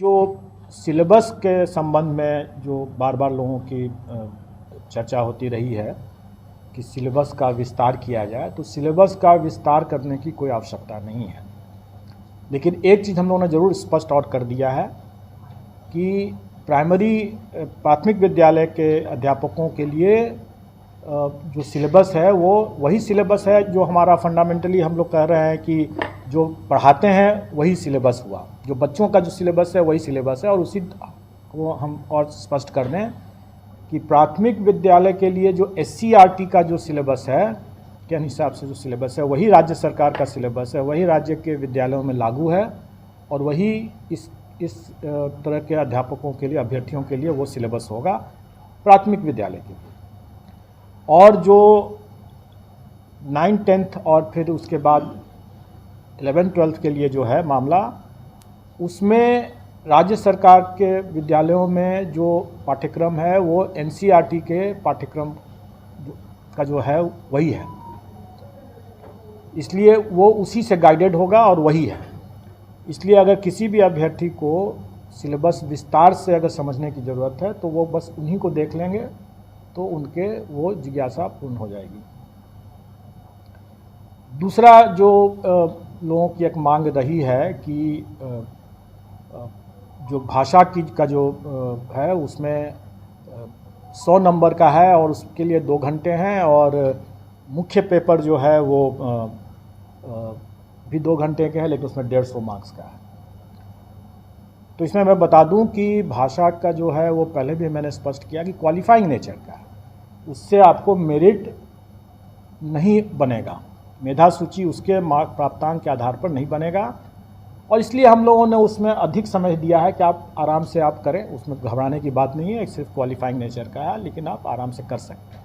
जो सिलेबस के संबंध में जो बार बार लोगों की चर्चा होती रही है कि सिलेबस का विस्तार किया जाए, तो सिलेबस का विस्तार करने की कोई आवश्यकता नहीं है। लेकिन एक चीज़ हम लोगों ने ज़रूर स्पष्ट आउट कर दिया है कि प्राथमिक विद्यालय के अध्यापकों के लिए जो सिलेबस है वो वही सिलेबस है जो हमारा फंडामेंटली हम लोग कह रहे हैं कि जो पढ़ाते हैं वही सिलेबस हुआ, जो बच्चों का जो सिलेबस है वही सिलेबस है। और उसी को हम और स्पष्ट कर दें कि प्राथमिक विद्यालय के लिए जो SCERT का जो सिलेबस है के हिसाब से जो सिलेबस है वही राज्य सरकार का सिलेबस है, वही राज्य के विद्यालयों में लागू है और वही इस तरह के अध्यापकों के लिए, अभ्यर्थियों के लिए वो सिलेबस होगा प्राथमिक विद्यालय के लिए। और जो 9th 10th और फिर उसके बाद 11th 12th के लिए जो है मामला, उसमें राज्य सरकार के विद्यालयों में जो पाठ्यक्रम है वो NCERT के पाठ्यक्रम का जो है वही है, इसलिए वो उसी से गाइडेड होगा और वही है। इसलिए अगर किसी भी अभ्यर्थी को सिलेबस विस्तार से अगर समझने की ज़रूरत है तो वो बस उन्हीं को देख लेंगे तो उनके वो जिज्ञासा पूर्ण हो जाएगी। दूसरा जो लोगों की एक मांग रही है कि जो भाषा की का जो है उसमें 100 नंबर का है और उसके लिए 2 घंटे हैं, और मुख्य पेपर जो है वो भी 2 घंटे के हैं, लेकिन उसमें 150 मार्क्स का है। तो इसमें मैं बता दूं कि भाषा का जो है वो पहले भी मैंने स्पष्ट किया कि क्वालिफाइंग नेचर का है, उससे आपको मेरिट नहीं बनेगा, मेधा सूची उसके मार्क प्राप्तांक के आधार पर नहीं बनेगा। और इसलिए हम लोगों ने उसमें अधिक समय दिया है कि आप आराम से आप करें, उसमें घबराने की बात नहीं है, सिर्फ क्वालिफाइंग नेचर का है, लेकिन आप आराम से कर सकते हैं।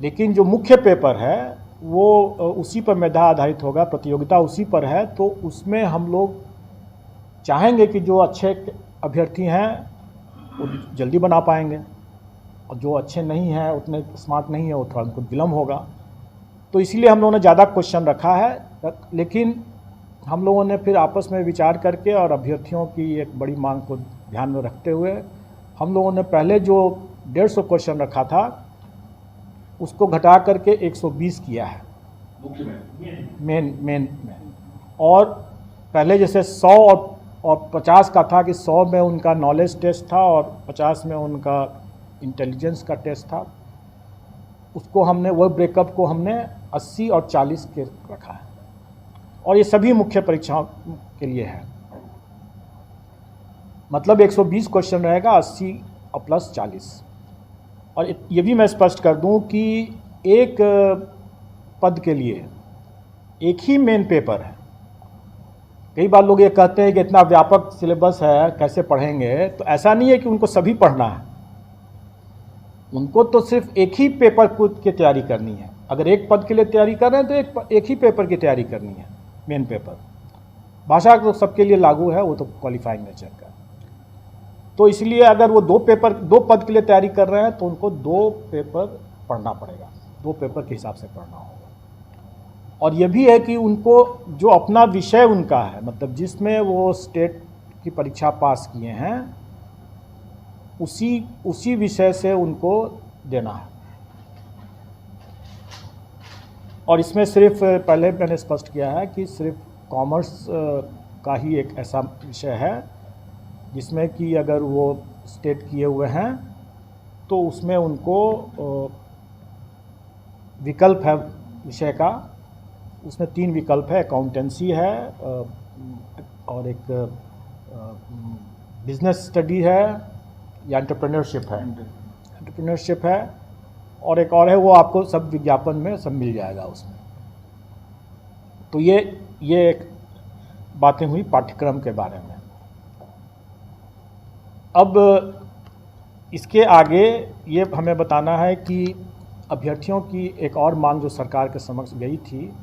लेकिन जो मुख्य पेपर है वो उसी पर मेधा आधारित होगा, प्रतियोगिता उसी पर है, तो उसमें हम लोग चाहेंगे कि जो अच्छे अभ्यर्थी हैं वो जल्दी बना पाएंगे और जो अच्छे नहीं हैं, उतने स्मार्ट नहीं है, वो थोड़ा उनको विलम्ब होगा। तो इसलिए हम लोगों ने ज़्यादा क्वेश्चन रखा है, लेकिन हम लोगों ने फिर आपस में विचार करके और अभ्यर्थियों की एक बड़ी मांग को ध्यान में रखते हुए हम लोगों ने पहले जो 150 क्वेश्चन रखा था उसको घटा करके 120 किया है मेन में। और पहले जैसे 100 और 50 का था कि 100 में उनका नॉलेज टेस्ट था और 50 में उनका इंटेलिजेंस का टेस्ट था, उसको हमने वो ब्रेकअप को हमने 80 और 40 के रखा है। और ये सभी मुख्य परीक्षाओं के लिए है, मतलब 120 क्वेश्चन रहेगा, 80 और प्लस 40। और ये भी मैं स्पष्ट कर दूं कि एक पद के लिए एक ही मेन पेपर है। कई बार लोग ये कहते हैं कि इतना व्यापक सिलेबस है कैसे पढ़ेंगे, तो ऐसा नहीं है कि उनको सभी पढ़ना है, उनको तो सिर्फ एक ही पेपर की तैयारी करनी है। अगर एक पद के लिए तैयारी कर रहे हैं तो एक ही पेपर की तैयारी करनी है, मेन पेपर। भाषा तो सबके लिए लागू है, वो तो क्वालिफाइंग नेचर का। तो इसलिए अगर वो 2 पद के लिए तैयारी कर रहे हैं तो उनको 2 पेपर पढ़ना पड़ेगा, 2 पेपर के हिसाब से पढ़ना होगा। और ये भी है कि उनको जो अपना विषय उनका है, मतलब जिसमें वो स्टेट की परीक्षा पास किए हैं, उसी विषय से उनको देना है। और इसमें सिर्फ पहले मैंने स्पष्ट किया है कि सिर्फ कॉमर्स का ही एक ऐसा विषय है जिसमें कि अगर वो स्टेट किए हुए हैं तो उसमें उनको विकल्प है विषय का, उसमें 3 विकल्प है, अकाउंटेंसी है और एक बिजनेस स्टडी है या एंटरप्रेन्योरशिप है और एक और है, वो आपको सब विज्ञापन में सब मिल जाएगा उसमें। तो ये एक बातें हुई पाठ्यक्रम के बारे में। अब इसके आगे ये हमें बताना है कि अभ्यर्थियों की एक और मांग जो सरकार के समक्ष गई थी,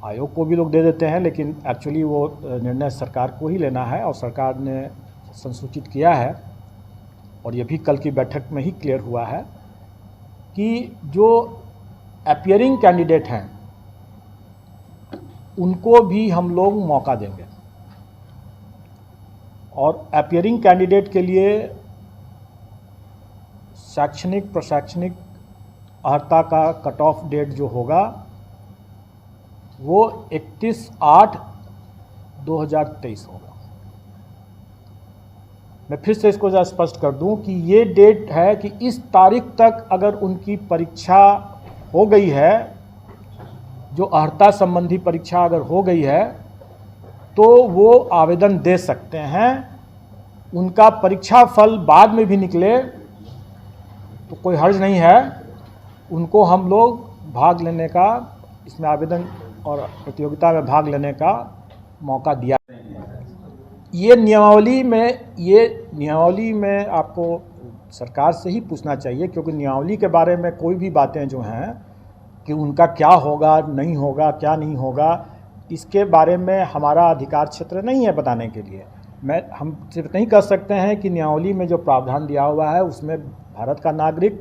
आयोग को भी लोग दे देते हैं, लेकिन एक्चुअली वो निर्णय सरकार को ही लेना है और सरकार ने संसूचित किया है और ये भी कल की बैठक में ही क्लियर हुआ है कि जो अपीयरिंग कैंडिडेट हैं उनको भी हम लोग मौका देंगे। और अपीयरिंग कैंडिडेट के लिए शैक्षणिक प्रशैक्षणिक अर्हता का कट ऑफ डेट जो होगा वो 31/8/2023 होगा। मैं फिर से इसको ज़रा स्पष्ट कर दूं कि ये डेट है कि इस तारीख तक अगर उनकी परीक्षा हो गई है, जो अर्हता संबंधी परीक्षा अगर हो गई है, तो वो आवेदन दे सकते हैं। उनका परीक्षा फल बाद में भी निकले तो कोई हर्ज नहीं है, उनको हम लोग भाग लेने का, इसमें आवेदन और प्रतियोगिता में भाग लेने का मौका दिया। ये नियमावली में आपको सरकार से ही पूछना चाहिए, क्योंकि नियमावली के बारे में कोई भी बातें जो हैं कि उनका क्या होगा नहीं होगा क्या नहीं होगा, इसके बारे में हमारा अधिकार क्षेत्र नहीं है बताने के लिए। हम सिर्फ नहीं कह सकते हैं कि नियमावली में जो प्रावधान दिया हुआ है उसमें भारत का नागरिक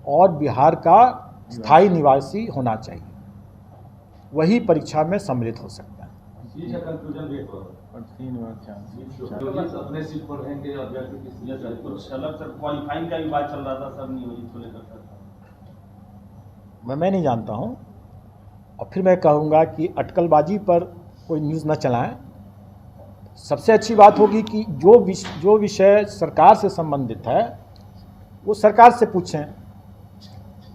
और बिहार का स्थायी निवासी होना चाहिए, वही परीक्षा में सम्मिलित हो सकता है। अपने सीट पर रहेंगे क्वालिफाइंग का भी बात चल रहा था सर, नियोजित को लेकर सर। मैं नहीं जानता हूं, और फिर मैं कहूँगा कि अटकलबाजी पर कोई न्यूज़ न चलाएं। सबसे अच्छी बात होगी कि जो विषय सरकार से संबंधित है वो सरकार से पूछें।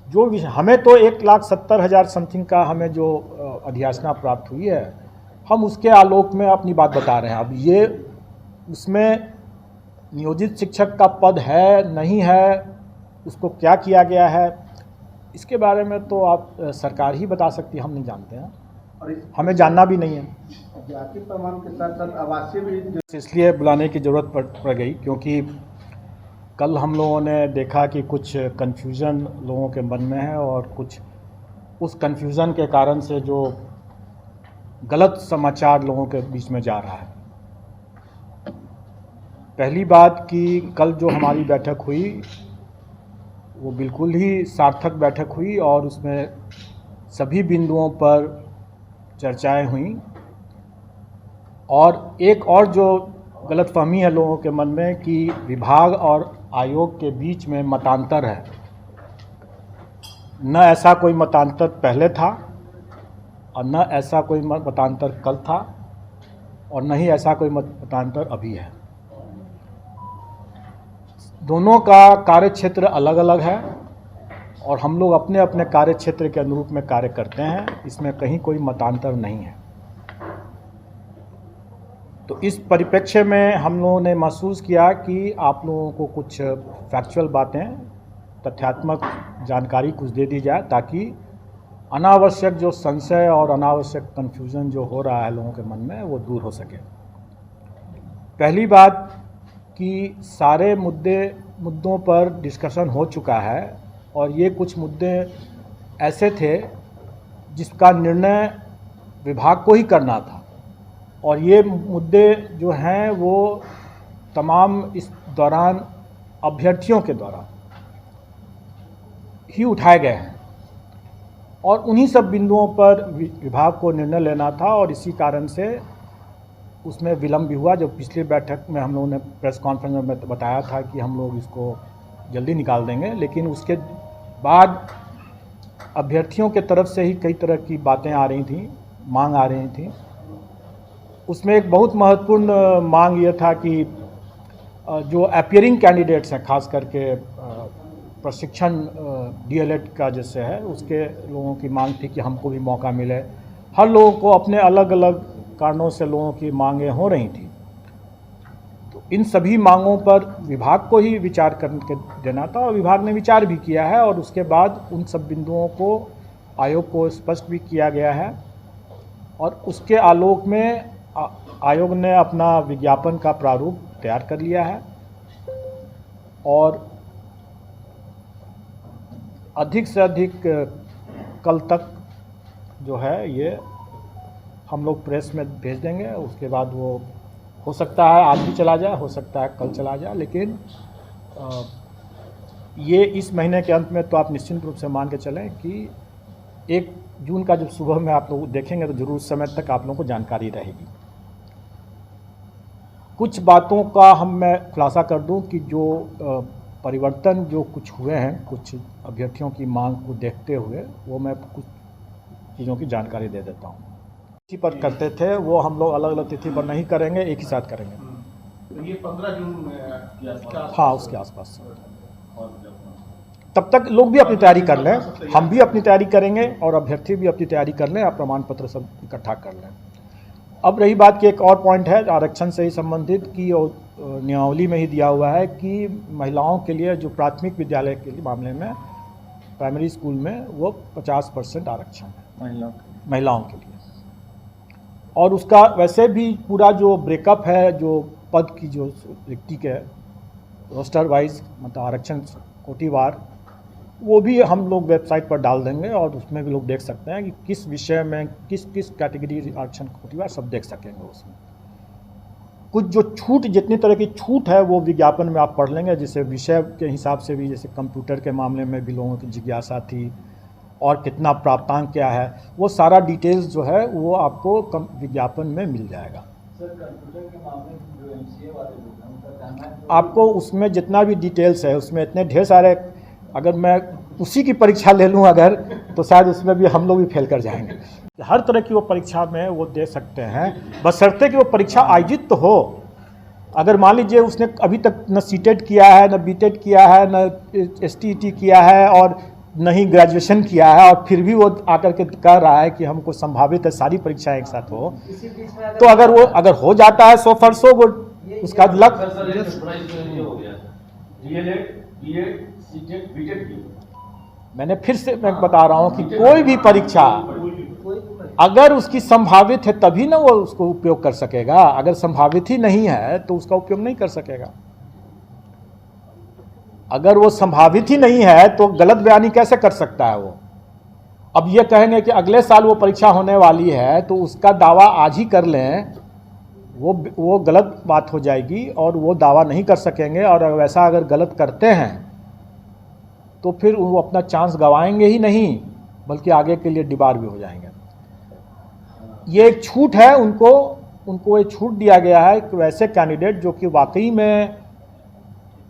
जो विषय हमें तो 1,70,000 समथिंग का हमें जो अधियाचना प्राप्त हुई है, हम उसके आलोक में अपनी बात बता रहे हैं। अब ये उसमें नियोजित शिक्षक का पद है नहीं है, उसको क्या किया गया है, इसके बारे में तो आप सरकार ही बता सकती है, हम नहीं जानते हैं और हमें जानना भी नहीं है। जाति प्रमाण के साथ साथ आवासीय भी इसलिए बुलाने की ज़रूरत पड़ गई क्योंकि कल हम लोगों ने देखा कि कुछ कन्फ्यूज़न लोगों के मन में है और कुछ उस कन्फ्यूज़न के कारण से जो गलत समाचार लोगों के बीच में जा रहा है। पहली बात कि कल जो हमारी बैठक हुई वो बिल्कुल ही सार्थक बैठक हुई और उसमें सभी बिंदुओं पर चर्चाएं हुई। और एक और जो गलतफहमी है लोगों के मन में कि विभाग और आयोग के बीच में मतांतर है, न ऐसा कोई मतांतर पहले था और न ऐसा कोई मतांतर कल था और न ही ऐसा कोई मतांतर अभी है। दोनों का कार्यक्षेत्र अलग अलग है और हम लोग अपने अपने कार्यक्षेत्र के अनुरूप में कार्य करते हैं, इसमें कहीं कोई मतांतर नहीं है। तो इस परिप्रेक्ष्य में हम लोगों ने महसूस किया कि आप लोगों को कुछ फैक्चुअल बातें, तथ्यात्मक जानकारी कुछ दे दी जाए ताकि अनावश्यक जो संशय और अनावश्यक कन्फ्यूज़न जो हो रहा है लोगों के मन में वो दूर हो सके। पहली बात कि सारे मुद्दों पर डिस्कशन हो चुका है और ये कुछ मुद्दे ऐसे थे जिसका निर्णय विभाग को ही करना था और ये मुद्दे जो हैं वो तमाम इस दौरान अभ्यर्थियों के द्वारा ही उठाए गए हैं और उन्हीं सब बिंदुओं पर विभाग को निर्णय लेना था और इसी कारण से उसमें विलम्ब भी हुआ। जो पिछली बैठक में हम लोगों ने प्रेस कॉन्फ्रेंस में बताया था कि हम लोग इसको जल्दी निकाल देंगे, लेकिन उसके बाद अभ्यर्थियों के तरफ से ही कई तरह की बातें आ रही थी, मांग आ रही थी। उसमें एक बहुत महत्वपूर्ण मांग ये था कि जो अपीयरिंग कैंडिडेट्स हैं, खास करके प्रशिक्षण डीएलएड का जैसे है, उसके लोगों की मांग थी कि हमको भी मौका मिले। हर लोगों को अपने अलग अलग कारणों से लोगों की मांगें हो रही थी, तो इन सभी मांगों पर विभाग को ही विचार करके देना था और विभाग ने विचार भी किया है और उसके बाद उन सब बिंदुओं को आयोग को स्पष्ट भी किया गया है और उसके आलोक में आयोग ने अपना विज्ञापन का प्रारूप तैयार कर लिया है और अधिक से अधिक कल तक जो है ये हम लोग प्रेस में भेज देंगे। उसके बाद वो हो सकता है आज भी चला जाए, हो सकता है कल चला जाए, लेकिन ये इस महीने के अंत में तो आप निश्चित रूप से मान के चलें कि 1 जून का जब सुबह में आप लोग देखेंगे तो जरूर उस समय तक आप लोगों को जानकारी रहेगी। कुछ बातों का मैं खुलासा कर दूं कि जो परिवर्तन जो कुछ हुए हैं, कुछ अभ्यर्थियों की मांग को देखते हुए, वो मैं कुछ चीज़ों की जानकारी दे देता हूँ। तिथि पर करते थे वो हम लोग अलग अलग तिथि पर नहीं करेंगे, एक ही साथ करेंगे। तो ये 15 जून के आसपास, हाँ, उसके आसपास। और तब तक लोग भी अपनी तैयारी कर लें, हम भी अपनी तैयारी करेंगे और अभ्यर्थी भी अपनी तैयारी कर लें, आप प्रमाण पत्र सब इकट्ठा कर लें। अब रही बात की एक और पॉइंट है आरक्षण से ही संबंधित कि नियमावली में ही दिया हुआ है कि महिलाओं के लिए जो प्राथमिक विद्यालय के लिए मामले में प्राइमरी स्कूल में वो 50% आरक्षण है महिलाओं के लिए। और उसका वैसे भी पूरा जो ब्रेकअप है, जो पद की जो रिक्ति के रोस्टर वाइज मतलब आरक्षण कोटिवार, वो भी हम लोग वेबसाइट पर डाल देंगे और उसमें भी लोग देख सकते हैं कि किस विषय में किस किस कैटेगरी आरक्षण कोटिवार सब देख सकेंगे। उसमें कुछ जो छूट, जितनी तरह की छूट है वो विज्ञापन में आप पढ़ लेंगे, जैसे विषय के हिसाब से भी, जैसे कंप्यूटर के मामले में भी लोगों की जिज्ञासा थी और कितना प्राप्तांक क्या है, वो सारा डिटेल्स जो है वो आपको विज्ञापन में मिल जाएगा। सर कंप्यूटर के मामले में जो MCA वाले लोग हैं उनका कहना है आपको उसमें जितना भी डिटेल्स है उसमें इतने ढेर सारे, अगर मैं उसी की परीक्षा ले लूँ अगर, तो शायद उसमें भी हम लोग भी फेल कर जाएंगे। हर तरह की वो परीक्षा में वो दे सकते हैं, बशर्ते कि वो परीक्षा आयोजित तो हो। अगर मान लीजिए उसने अभी तक न सीटेट किया है, न बीटेट किया है, न STET किया है और न ही ग्रेजुएशन किया है, और फिर भी वो आकर के कह रहा है कि हमको संभावित है सारी परीक्षाएं एक साथ हो, तो अगर हो जाता है 100% वो उसका लक। सर ये हो गया DLED B.Ed C.Tet B.Ted की। मैंने फिर से मैं बता रहा हूं कि कोई भी परीक्षा अगर उसकी संभावित है तभी ना वो उसको उपयोग कर सकेगा, अगर संभावित ही नहीं है तो उसका उपयोग नहीं कर सकेगा। अगर वो संभावित ही नहीं है तो गलत बयानी कैसे कर सकता है वो। अब ये कहेंगे कि अगले साल वो परीक्षा होने वाली है तो उसका दावा आज ही कर लें, वो गलत बात हो जाएगी और वो दावा नहीं कर सकेंगे। और वैसा अगर गलत करते हैं तो फिर वो अपना चांस गंवाएंगे ही नहीं, बल्कि आगे के लिए डिबार भी हो जाएंगे। ये एक छूट है, उनको ये छूट दिया गया है कि वैसे कैंडिडेट जो कि वाकई में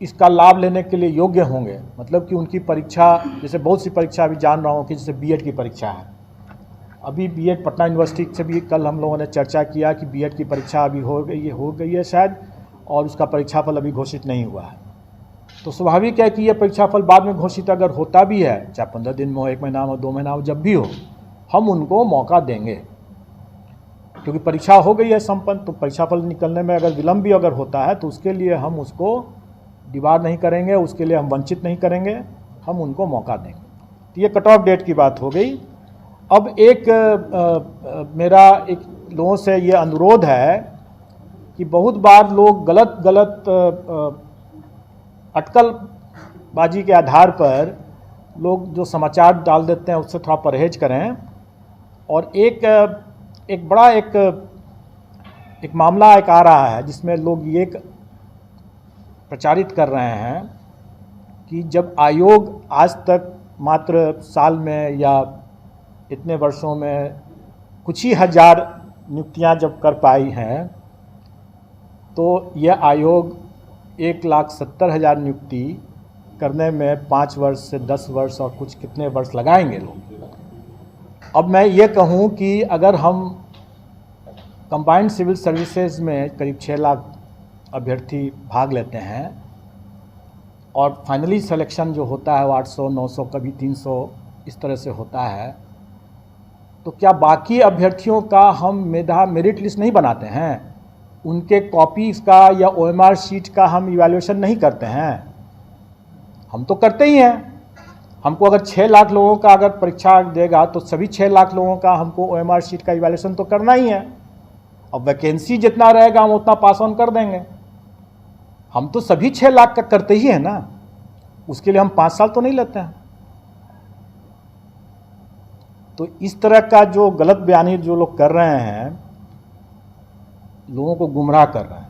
इसका लाभ लेने के लिए योग्य होंगे, मतलब कि उनकी परीक्षा, जैसे बहुत सी परीक्षा अभी जान रहा हूँ कि जैसे B.Ed की परीक्षा है, अभी B.Ed पटना यूनिवर्सिटी से भी कल हम लोगों ने चर्चा किया कि B.Ed की परीक्षा अभी हो गई है शायद, और उसका परीक्षाफल अभी घोषित नहीं हुआ है। तो स्वाभाविक है कि ये परीक्षाफल बाद में घोषित अगर होता भी है, चाहे 15 दिन में हो, 1 महीना में हो, 2 महीना हो, जब भी हो, हम उनको मौका देंगे, क्योंकि परीक्षा हो गई है संपन्न। तो परीक्षाफल निकलने में अगर विलम्ब भी अगर होता है तो उसके लिए हम उसको डिबार नहीं करेंगे, उसके लिए हम वंचित नहीं करेंगे, हम उनको मौका देंगे। तो ये कट ऑफ डेट की बात हो गई। अब मेरा एक लोगों से ये अनुरोध है कि बहुत बार लोग गलत अटकलबाजी के आधार पर लोग जो समाचार डाल देते हैं उससे थोड़ा परहेज करें। और एक बड़ा मामला आ रहा है जिसमें लोग ये प्रचारित कर रहे हैं कि जब आयोग आज तक मात्र साल में या इतने वर्षों में कुछ ही हजार नियुक्तियां जब कर पाई हैं, तो यह आयोग 1,70,000 नियुक्ति करने में 5 वर्ष से 10 वर्ष और कुछ कितने वर्ष लगाएंगे लोग। अब मैं ये कहूँ कि अगर हम कंबाइंड सिविल सर्विसेज में करीब 6 लाख अभ्यर्थी भाग लेते हैं और फाइनली सिलेक्शन जो होता है वो 800, 900, कभी 300 इस तरह से होता है, तो क्या बाकी अभ्यर्थियों का हम मेरिट लिस्ट नहीं बनाते हैं? उनके कॉपीज़ का या OMR शीट का हम इवैल्यूएशन नहीं करते हैं? हम तो करते ही हैं। हमको अगर 6 लाख लोगों का अगर परीक्षा देगा तो सभी 6 लाख लोगों का हमको OMR शीट का इवैल्यूएशन तो करना ही है। अब वैकेंसी जितना रहेगा हम उतना पास ऑन कर देंगे। हम तो सभी 6 लाख का करते ही हैं ना, उसके लिए हम 5 साल तो नहीं लेते हैं। तो इस तरह का जो गलत बयानी जो लोग कर रहे हैं, लोगों को गुमराह कर रहे हैं।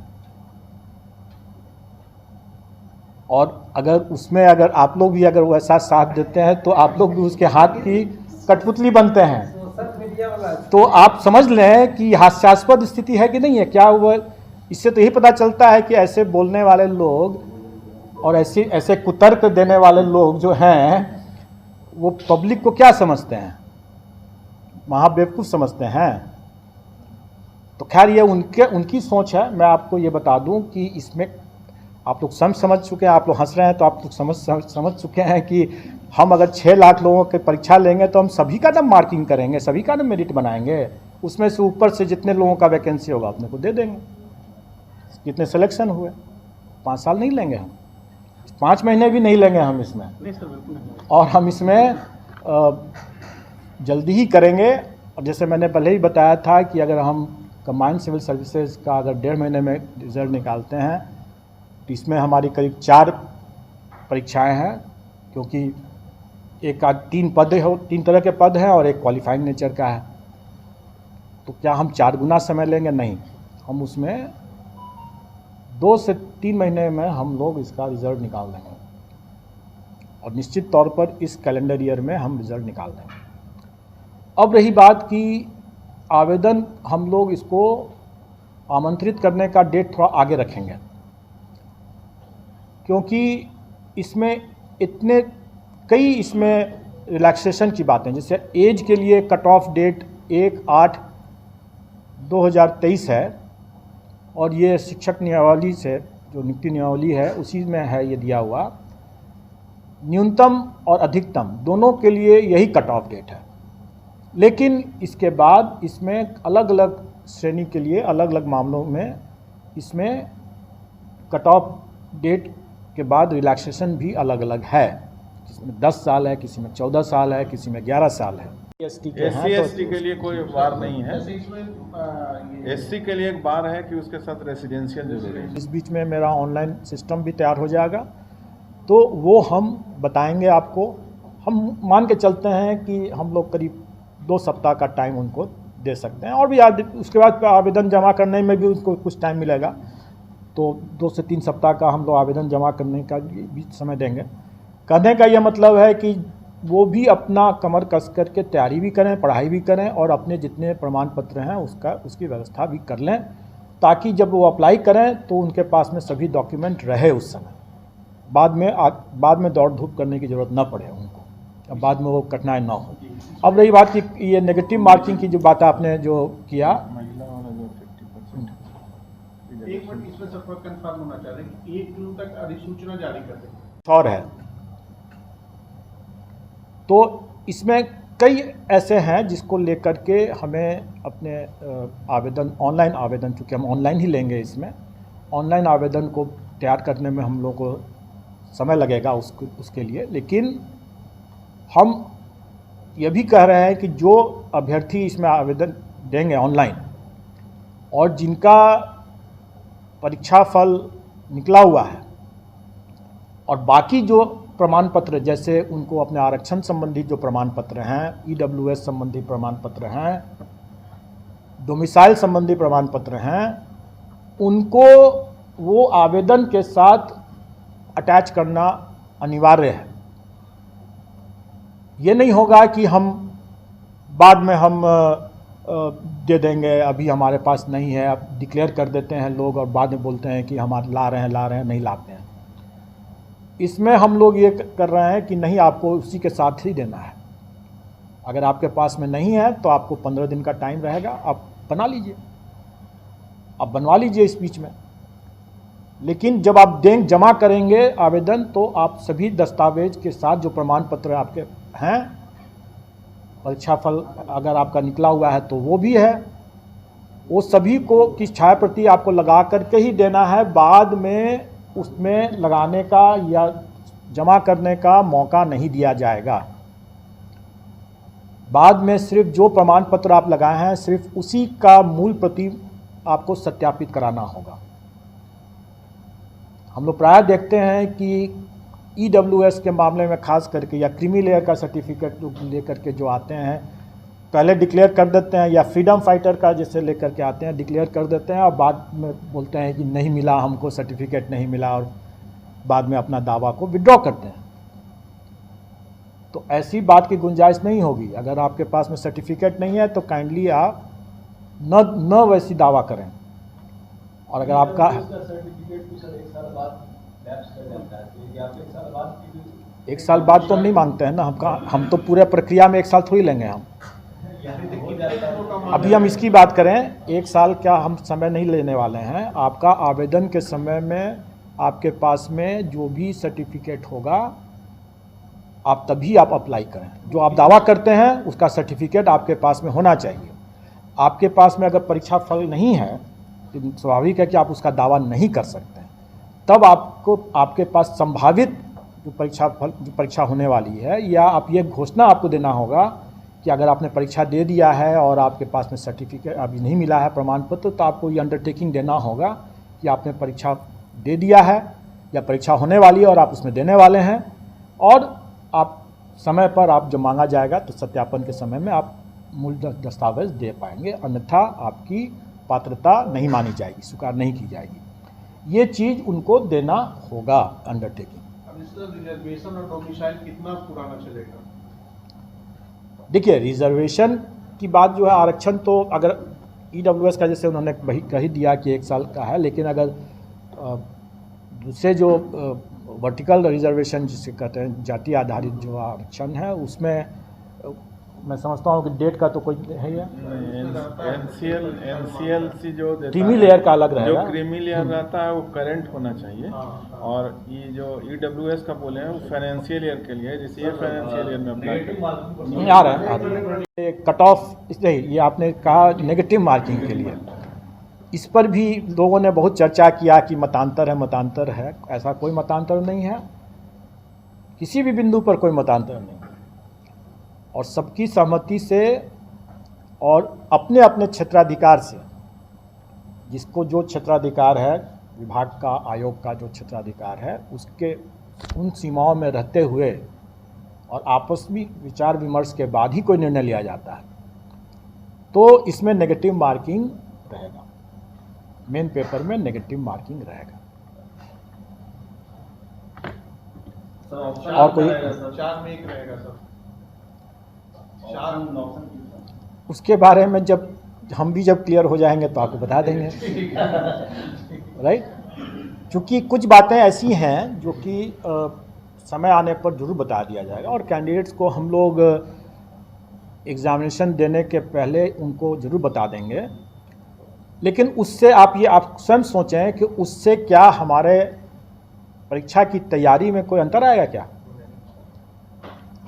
और अगर आप लोग भी अगर वैसा साथ देते हैं तो आप लोग भी उसके हाथ की कठपुतली बनते हैं। तो आप समझ लें कि हास्यास्पद स्थिति है कि नहीं है। क्या वो इससे तो यही पता चलता है कि ऐसे बोलने वाले लोग और ऐसे कुतर्क देने वाले लोग जो हैं वो पब्लिक को क्या समझते हैं, महाबेवकूफ़ समझते हैं। तो खैर ये उनकी सोच है। मैं आपको ये बता दूं कि इसमें आप लोग समझ चुके हैं, आप लोग हंस रहे हैं तो आप लोग समझ चुके हैं कि हम अगर 6 लाख लोगों की परीक्षा लेंगे तो हम सभी का ना मार्किंग करेंगे, सभी का ना मेरिट बनाएंगे, उसमें से ऊपर से जितने लोगों का वैकेंसी होगा अपने को दे देंगे। कितने सिलेक्शन हुए, 5 साल नहीं लेंगे हम, 5 महीने भी नहीं लेंगे हम इसमें, नहीं सर बिल्कुल नहीं। और हम इसमें जल्दी ही करेंगे। और जैसे मैंने पहले ही बताया था कि अगर हम कंबाइंड सिविल सर्विसेज का अगर 1.5 महीने में रिजल्ट निकालते हैं तो इसमें हमारी करीब 4 परीक्षाएं हैं, क्योंकि एक 3 तरह के पद हैं और एक क्वालिफाइंग नेचर का है। तो क्या हम 4 गुना समय लेंगे? नहीं, हम उसमें 2 से 3 महीने में हम लोग इसका रिजल्ट निकाल देंगे और निश्चित तौर पर इस कैलेंडर ईयर में हम रिजल्ट निकाल देंगे। अब रही बात कि आवेदन हम लोग इसको आमंत्रित करने का डेट थोड़ा आगे रखेंगे, क्योंकि इसमें कई इसमें रिलैक्सेशन की बातें, जैसे एज के लिए कट ऑफ डेट 1/8/2023 है और ये शिक्षक नियमावली से जो नियुक्ति नियमावली है उसी में है ये दिया हुआ। न्यूनतम और अधिकतम दोनों के लिए यही कट ऑफ डेट है, लेकिन इसके बाद इसमें अलग अलग श्रेणी के लिए अलग अलग मामलों में इसमें कट ऑफ डेट के बाद रिलैक्सेशन भी अलग अलग है। किसी में 10 साल है, किसी में 14 साल है, किसी में 11 साल है। SC के लिए कोई बार नहीं है। जैसे इसमें SC के लिए एक बार है कि उसके साथ रेसिडेंशियल जरूरी है। इस बीच में मेरा ऑनलाइन सिस्टम भी तैयार हो जाएगा, तो वो हम बताएंगे आपको। हम मान के चलते हैं कि हम लोग करीब 2 सप्ताह का टाइम उनको दे सकते हैं, और भी उसके बाद आवेदन जमा करने में भी उनको कुछ टाइम मिलेगा, तो 2 से 3 सप्ताह का हम लोग आवेदन जमा करने का भी समय देंगे। कहने का यह मतलब है कि वो भी अपना कमर कस करके तैयारी भी करें, पढ़ाई भी करें और अपने जितने प्रमाण पत्र हैं उसकी व्यवस्था भी कर लें, ताकि जब वो अप्लाई करें तो उनके पास में सभी डॉक्यूमेंट रहे उस समय, बाद में दौड़ धूप करने की ज़रूरत ना पड़े उनको, अब बाद में वो कठिनाई ना हो। अब रही बात कि ये नेगेटिव मार्किंग की जो बात आपने जो किया, महिला वाला जो 50%। एक मिनट इसमें सर थोड़ा कंफर्म होना चाह रहे हैं कि 1 जून तक अधिसूचना जारी कर दें और है तो इसमें कई ऐसे हैं जिसको लेकर के हमें अपने आवेदन, ऑनलाइन आवेदन, चूँकि हम ऑनलाइन ही लेंगे, इसमें ऑनलाइन आवेदन को तैयार करने में हम लोग को समय लगेगा उसके लिए। लेकिन हम ये भी कह रहे हैं कि जो अभ्यर्थी इसमें आवेदन देंगे ऑनलाइन और जिनका परीक्षा फल निकला हुआ है और बाकी जो प्रमाण पत्र, जैसे उनको अपने आरक्षण संबंधी जो प्रमाण पत्र हैं, EWS संबंधी प्रमाण पत्र हैं, डोमिसाइल संबंधी प्रमाण पत्र हैं, उनको वो आवेदन के साथ अटैच करना अनिवार्य है। ये नहीं होगा कि हम बाद में हम दे देंगे, अभी हमारे पास नहीं है, अब डिक्लेयर कर देते हैं लोग और बाद में बोलते हैं कि हम ला रहे हैं, नहीं लाते हैं। इसमें हम लोग ये कर रहे हैं कि नहीं, आपको उसी के साथ ही देना है। अगर आपके पास में नहीं है तो आपको 15 दिन का टाइम रहेगा, आप बना लीजिए, आप बनवा लीजिए इस बीच में। लेकिन जब आप जमा करेंगे आवेदन तो आप सभी दस्तावेज के साथ जो प्रमाण पत्र आपके हैं, परीक्षा फल अगर आपका निकला हुआ है तो वो भी है, वो सभी को की छाया प्रति आपको लगा करके ही देना है। बाद में उसमें लगाने का या जमा करने का मौका नहीं दिया जाएगा। बाद में सिर्फ जो प्रमाण पत्र आप लगाए हैं सिर्फ उसी का मूल प्रति आपको सत्यापित कराना होगा। हम लोग प्रायः देखते हैं कि EWS के मामले में खास करके या क्रीमी लेयर का सर्टिफिकेट लेकर के जो आते हैं, पहले डिक्लेयर कर देते हैं, या फ्रीडम फाइटर का जैसे लेकर के आते हैं, डिक्लेयर कर देते हैं और बाद में बोलते हैं कि नहीं मिला, हमको सर्टिफिकेट नहीं मिला, और बाद में अपना दावा को विड्रॉ करते हैं। तो ऐसी बात की गुंजाइश नहीं होगी। अगर आपके पास में सर्टिफिकेट नहीं है तो काइंडली आप न वैसी दावा करें। और अगर आपका सर्टिफिकेट भी सर 1 साल बाद लैप्स कर जाता है, तो ये आप 1 साल बाद की भी 1 साल बाद तो हम नहीं मांगते हैं ना, हम तो पूरे प्रक्रिया में 1 साल थोड़ी लेंगे हम। हो जाता है। अभी हम इसकी बात करें, 1 साल क्या हम समय नहीं लेने वाले हैं। आपका आवेदन के समय में आपके पास में जो भी सर्टिफिकेट होगा आप तभी आप अप्लाई करें। जो आप दावा करते हैं उसका सर्टिफिकेट आपके पास में होना चाहिए। आपके पास में अगर परीक्षा फल नहीं है तो स्वाभाविक है कि आप उसका दावा नहीं कर सकते हैं। तब आपको आपके पास संभावित जो परीक्षा होने वाली है, या आप ये घोषणा आपको देना होगा कि अगर आपने परीक्षा दे दिया है और आपके पास में सर्टिफिकेट अभी नहीं मिला है, प्रमाण पत्र, तो आपको ये अंडरटेकिंग देना होगा कि आपने परीक्षा दे दिया है या परीक्षा होने वाली है और आप उसमें देने वाले हैं, और आप समय पर आप जब मांगा जाएगा तो सत्यापन के समय में आप मूल दस्तावेज दे पाएंगे, अन्यथा आपकी पात्रता नहीं मानी जाएगी, स्वीकार नहीं की जाएगी। ये चीज़ उनको देना होगा अंडरटेकिंग। अब इसका रिजर्वेशन और डोमिसाइल कितना पुराना चलेगा? देखिए, रिजर्वेशन की बात जो है, आरक्षण तो अगर EWS का जैसे उन्होंने कह ही दिया कि 1 साल का है, लेकिन अगर दूसरे जो वर्टिकल रिजर्वेशन जिसे कहते हैं जाति आधारित जो आरक्षण है, उसमें मैं समझता हूँ कि डेट का तो कोई है ही NCLC जो देता क्रीमी है, लेयर का अलग रहेगा। जो क्रीमी लेयर रहता है वो करंट होना चाहिए, और ये जो EWS का बोले हैं वो फाइनेंशियल ईयर के लिए, जैसे ये फाइनेंशियल ईयर में अप्लाई करें। आ रहा है कट ऑफ, इसलिए ये आपने कहा नेगेटिव मार्किंग के लिए, इस पर भी लोगों ने बहुत चर्चा किया कि मतांतर है। ऐसा कोई मतांतर नहीं है, किसी भी बिंदु पर कोई मतांतर नहीं, और सबकी सहमति से और अपने अपने क्षेत्राधिकार से, जिसको जो क्षेत्राधिकार है, विभाग का, आयोग का जो क्षेत्राधिकार है, उसके उन सीमाओं में रहते हुए और आपस में विचार विमर्श के बाद ही कोई निर्णय लिया जाता है। तो इसमें नेगेटिव मार्किंग रहेगा, मेन पेपर में नेगेटिव मार्किंग रहेगा। और कोई 4 में 1 रहेगा सर। 4 उसके बारे में जब हम भी जब क्लियर हो जाएंगे तो आपको बता देंगे, राइट। क्योंकि कुछ बातें ऐसी हैं जो कि समय आने पर जरूर बता दिया जाएगा, और कैंडिडेट्स को हम लोग एग्जामिनेशन देने के पहले उनको जरूर बता देंगे। लेकिन उससे आप स्वयं सोचें कि उससे क्या हमारे परीक्षा की तैयारी में कोई अंतर आएगा क्या?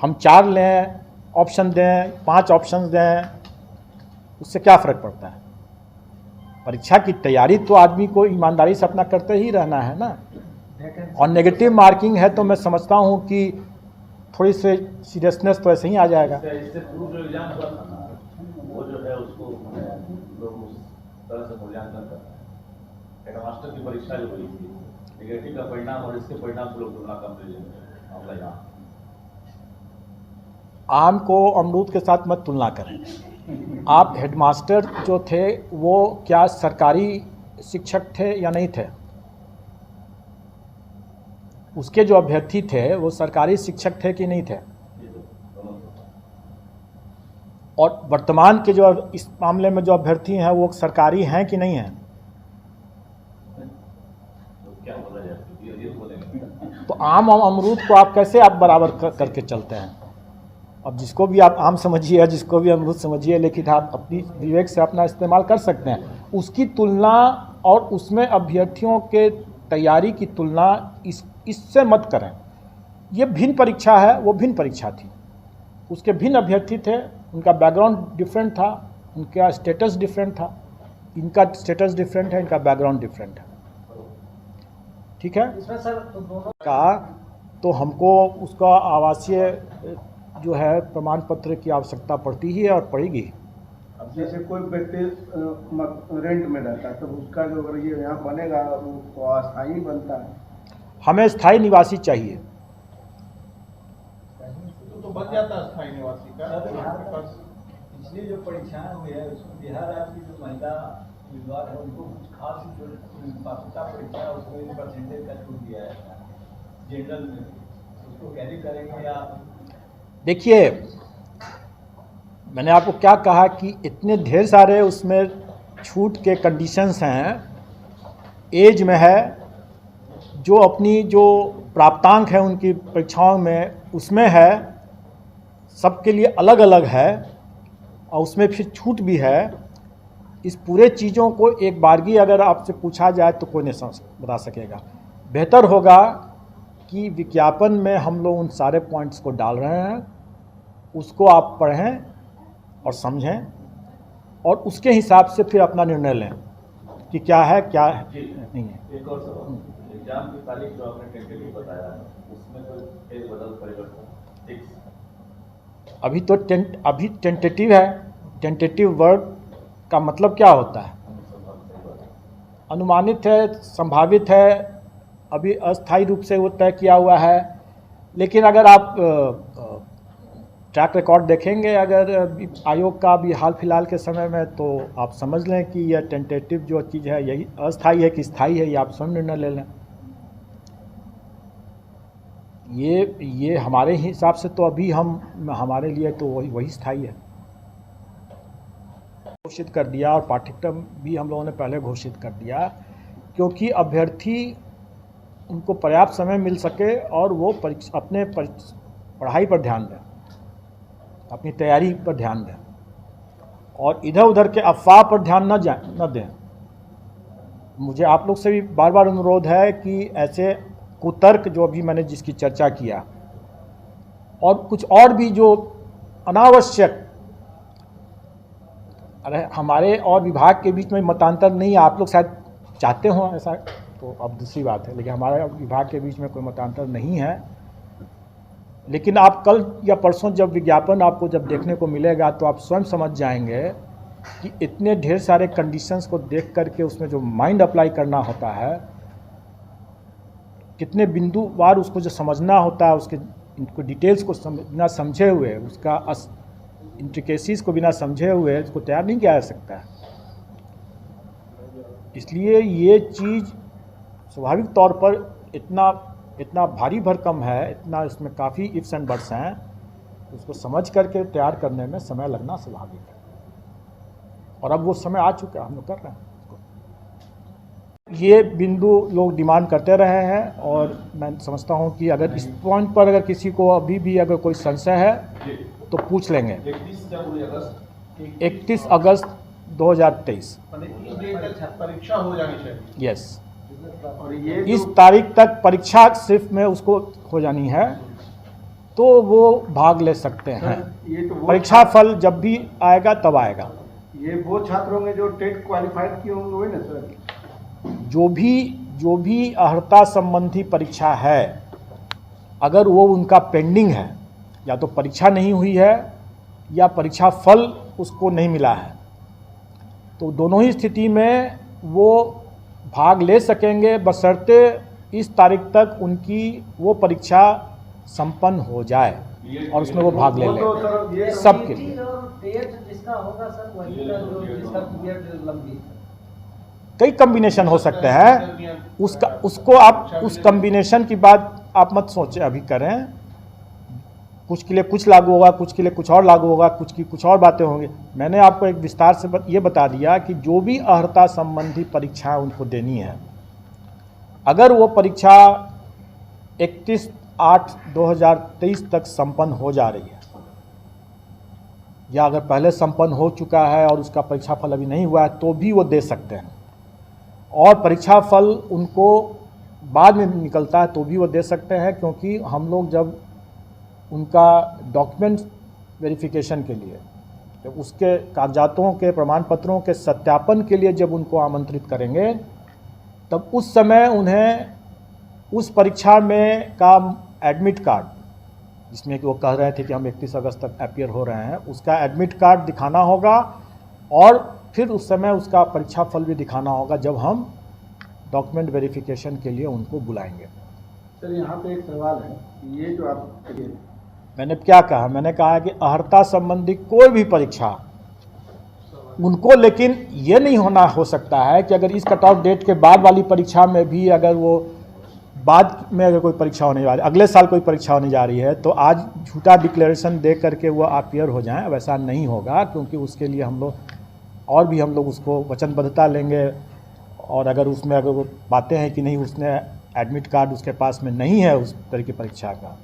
हम 4 लें, ऑप्शन दें, 5 ऑप्शन दें, उससे क्या फ़र्क पड़ता है? परीक्षा की तैयारी तो आदमी को ईमानदारी से अपना करते ही रहना है ना। और नेगेटिव मार्किंग है तो मैं समझता हूँ कि थोड़ी सी सीरियसनेस तो ऐसे ही आ जाएगा। इससे पूर्व जो एग्जाम हुआ था ना, वो जो है उसको लोग उस तरह से मूल्यांकन करते हैं। हेडमास्टर की परीक्षा जो हुई थी, नेगेटिव का परिणाम और इसके परिणाम से लोग तुलना कर लेते हैं। मामला यहाँ आम को अमरूद के साथ मत तुलना करें। आप हेडमास्टर जो थे वो क्या सरकारी शिक्षक थे या नहीं थे? उसके जो अभ्यर्थी थे वो सरकारी शिक्षक थे कि नहीं थे? और वर्तमान के जो इस मामले में जो अभ्यर्थी हैं वो सरकारी हैं कि नहीं हैं? क्या बोला जाए, ये बोलेंगे। तो आम और अमरूद को आप कैसे आप बराबर करके चलते हैं? अब जिसको भी आप आम समझिए, जिसको भी अमरूद समझिए, लेकिन आप अपनी विवेक से अपना इस्तेमाल कर सकते हैं। उसकी तुलना और उसमें अभ्यर्थियों के तैयारी की तुलना इससे मत करें। ये भिन्न परीक्षा है, वो भिन्न परीक्षा थी, उसके भिन्न अभ्यर्थी थे, उनका बैकग्राउंड डिफरेंट था, उनका स्टेटस डिफरेंट था। इनका स्टेटस डिफरेंट है, इनका बैकग्राउंड डिफरेंट है, ठीक है। इसमें सर तो दोनों का तो हमको उसका आवासीय जो है प्रमाण पत्र की आवश्यकता पड़ती ही है और पड़ेगी। अब जैसे कोई व्यक्ति रेंट में रहता है तो उसका जो अगर ये यहाँ बनेगा वो अस्थायी बनता है। हमें स्थायी निवासी चाहिए। तो बन जाता है स्थायी निवासी का। आपके पास पिछली जो परीक्षाएं हुई है उसमें बिहार राज्य की जो महिला उम्मीदवार है उनको कुछ खास जो पात्रता परीक्षा है उसमें परसेंटेज का छूट दिया है जनरल में, उसको कैरी करेंगे या? देखिए, मैंने आपको क्या कहा कि इतने ढेर सारे उसमें छूट के कंडीशंस हैं एज में है, जो अपनी जो प्राप्तांक है उनकी परीक्षाओं में उसमें है, सबके लिए अलग अलग है और उसमें फिर छूट भी है। इस पूरे चीज़ों को एक बारगी अगर आपसे पूछा जाए तो कोई नहीं समझ बता सकेगा। बेहतर होगा कि विज्ञापन में हम लोग उन सारे पॉइंट्स को डाल रहे हैं, उसको आप पढ़ें और समझें और उसके हिसाब से फिर अपना निर्णय लें कि क्या है क्या नहीं है। एक और सवाल, एग्जाम की तारीख जो आपने टेंटेटिव बताया है उसमें कोई फेरबदल परिवर्तन फिक्स? अभी टेंटेटिव है। टेंटेटिव वर्ड का मतलब क्या होता है? अनुमानित है, संभावित है, अभी अस्थायी रूप से वो तय किया हुआ है। लेकिन अगर आप ट्रैक रिकॉर्ड देखेंगे अगर आयोग का भी हाल फिलहाल के समय में, तो आप समझ लें कि यह टेंटेटिव जो चीज़ है यही अस्थायी है कि स्थायी है, ये आप स्वयं निर्णय ले लें। ये हमारे हिसाब से तो अभी हमारे लिए तो वही स्थायी है। घोषित कर दिया और पाठ्यक्रम भी हम लोगों ने पहले घोषित कर दिया, क्योंकि अभ्यर्थी उनको पर्याप्त समय मिल सके और वो अपने पढ़ाई पर ध्यान दें, अपनी तैयारी पर ध्यान दें और इधर उधर के अफवाह पर ध्यान न दें। मुझे आप लोग से भी बार बार अनुरोध है कि ऐसे कुतर्क जो अभी मैंने जिसकी चर्चा किया और कुछ और भी जो अनावश्यक, अरे हमारे और विभाग के बीच में मतांतर नहीं है, आप लोग शायद चाहते हो ऐसा तो अब दूसरी बात है, लेकिन हमारे विभाग के बीच में कोई मतांतर नहीं है। लेकिन आप कल या परसों जब विज्ञापन आपको जब देखने को मिलेगा तो आप स्वयं समझ जाएंगे कि इतने ढेर सारे कंडीशंस को देख करके उसमें जो माइंड अप्लाई करना होता है, कितने बिंदुवार उसको जो समझना होता है, उसके इनको डिटेल्स को बिना समझे हुए, उसका इंट्रिकेसीज को बिना समझे हुए उसको तैयार नहीं किया जा सकता है। इसलिए ये चीज़ स्वाभाविक तौर पर इतना भारी भरकम है, इतना इसमें काफ़ी इफ्स एंड बट्स हैं, उसको समझ करके तैयार करने में समय लगना स्वाभाविक है और अब वो समय आ चुका है, हम लोग कर रहे हैं। ये बिंदु लोग डिमांड करते रहे हैं और मैं समझता हूं कि अगर इस पॉइंट पर अगर किसी को अभी भी अगर कोई संशय है तो पूछ लेंगे। 31 अगस्त 2023 परीक्षा हो जानी चाहिए। यस, और ये इस तारीख तक परीक्षा सिर्फ में उसको हो जानी है तो वो भाग ले सकते हैं। ये तो परीक्षा फल जब भी आएगा तब आएगा। ये वो छात्र होंगे जो टेट क्वालिफाइड किए होंगे, वही ना सर? जो भी अर्हता संबंधी परीक्षा है, अगर वो उनका पेंडिंग है, या तो परीक्षा नहीं हुई है या परीक्षा फल उसको नहीं मिला है, तो दोनों ही स्थिति में वो भाग ले सकेंगे बशर्ते इस तारीख तक उनकी वो परीक्षा संपन्न हो जाए और उसमें वो भाग ले लें। सबके लिए जिसका होगा सर वही का जो जिसका पीरियड लंबी है। कई कम्बिनेशन हो सकते हैं, उसको आप उस कम्बिनेशन की बात आप मत सोचें, अभी करें। कुछ के लिए कुछ लागू होगा, कुछ के लिए कुछ और लागू होगा, कुछ की कुछ और बातें होंगी। मैंने आपको एक विस्तार से ये बता दिया कि जो भी अर्हता संबंधी परीक्षाएं उनको देनी है, अगर वो परीक्षा 31/8/2023 तक संपन्न हो जा रही है या अगर पहले संपन्न हो चुका है और उसका परीक्षा फल अभी नहीं हुआ है तो भी वो दे सकते हैं, और परीक्षा फल उनको बाद में निकलता है तो भी वो दे सकते हैं, क्योंकि हम लोग जब उनका डॉक्यूमेंट वेरिफिकेशन के लिए, जब उसके कागजातों के प्रमाण पत्रों के सत्यापन के लिए जब उनको आमंत्रित करेंगे, तब उस समय उन्हें उस परीक्षा में का एडमिट कार्ड, जिसमें कि वो कह रहे थे कि हम 31 अगस्त तक अपीयर हो रहे हैं, उसका एडमिट कार्ड दिखाना होगा और फिर उस समय उसका परीक्षा फल भी दिखाना होगा जब हम डॉक्यूमेंट वेरिफिकेशन के लिए उनको बुलाएंगे। सर यहाँ पे एक सवाल है, ये जो आप मैंने क्या कहा? मैंने कहा कि अर्हता संबंधी कोई भी परीक्षा उनको, लेकिन ये नहीं हो सकता है कि अगर इस कट ऑफ डेट के बाद वाली परीक्षा में भी अगर वो बाद में अगर कोई परीक्षा होने जा रही है, अगले साल कोई परीक्षा होने जा रही है, तो आज झूठा डिक्लेरेशन दे करके वो अपीयर हो जाएं, वैसा नहीं होगा, क्योंकि उसके लिए हम लोग उसको वचनबद्धता लेंगे और अगर उसमें अगर वो पाते हैं कि नहीं उसने एडमिट कार्ड उसके पास में नहीं है उस तरह की परीक्षा का,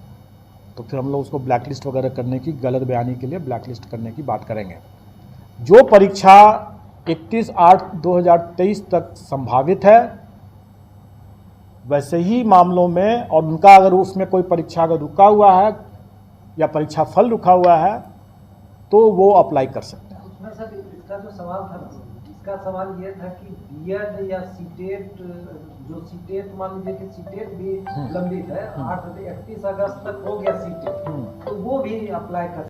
तो फिर हम लोग उसको ब्लैक लिस्ट वगैरह करने की, गलत बयानी के लिए ब्लैक लिस्ट करने की बात करेंगे। जो परीक्षा 31/8/2023 तक संभावित है, वैसे ही मामलों में, और उनका अगर उसमें कोई परीक्षा अगर रुका हुआ है या परीक्षा फल रुका हुआ है तो वो अप्लाई कर सकते हैं। उसमें सर इसका जो सवाल था, इसका सवाल ये था कि बीएड या सीटेट, जो सीटेट मान लीजिए कि सीटेट भी लंबित है, 31 अगस्त तक हो गया सीटेट, तो वो भी अप्लाई कर